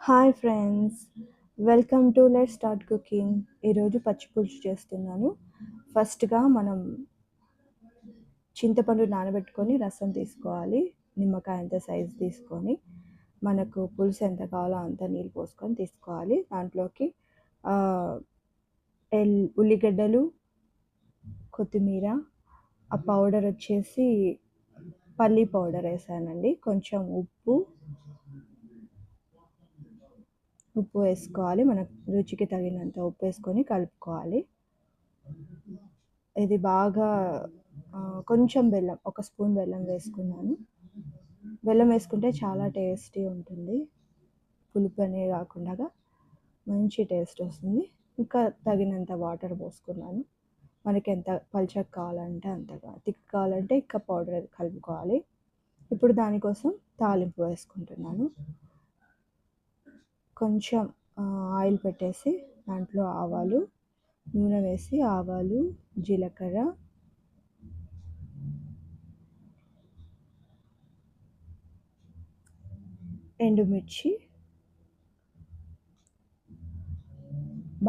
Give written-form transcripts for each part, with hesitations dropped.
Hi friends, welcome to let start cooking. ఈరోజు పచ్చి పులుసు చేస్తున్నాను. ఫస్ట్గా మనం చింతపండు నానబెట్టుకొని రసం తీసుకోవాలి. నిమ్మకాయ అంత సైజు తీసుకొని మనకు పులుసు ఎంత కావాలో అంత నీళ్ళు పోసుకొని తీసుకోవాలి. దాంట్లోకి ఉల్లిగడ్డలు, కొత్తిమీర, ఆ పౌడర్ వచ్చేసి పల్లీ పౌడర్ వేసానండి. కొంచెం ఉప్పు వేసుకోవాలి. మనకు రుచికి తగినంత ఉప్పు వేసుకొని కలుపుకోవాలి. ఇది బాగా కొంచెం బెల్లం, ఒక స్పూన్ బెల్లం వేసుకున్నాను. బెల్లం వేసుకుంటే చాలా టేస్టీ ఉంటుంది. పులుపు అనేది కాకుండా మంచి టేస్ట్ వస్తుంది. ఇంకా తగినంత వాటర్ పోసుకున్నాను. మనకి ఎంత పల్చగా కావాలంటే అంతగా, థిక్ కావాలంటే ఇంకా పౌడర్ కలుపుకోవాలి. ఇప్పుడు దానికోసం తాలింపు వేసుకుంటున్నాను. కొంచెం ఆయిల్ పెట్టేసి దాంట్లో ఆవాలు, నూనె వేసి ఆవాలు, జీలకర్ర, ఎండుమిర్చి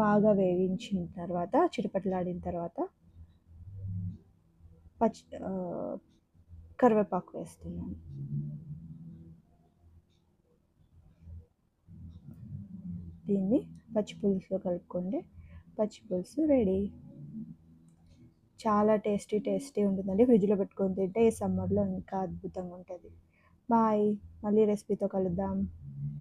బాగా వేగించిన తర్వాత, చిటపటలాడిన తర్వాత కరివేపాకు వేస్తున్నాను. దీన్ని పచ్చి పులుసులో కలుపుకుంటే పచ్చి పులుసు రెడీ. చాలా టేస్టీ ఉంటుందండి. ఫ్రిడ్జ్లో పెట్టుకొని తింటే ఈ సమ్మర్లో ఇంకా అద్భుతంగా ఉంటుంది. బాయ్, మళ్ళీ రెసిపీతో కలుద్దాం.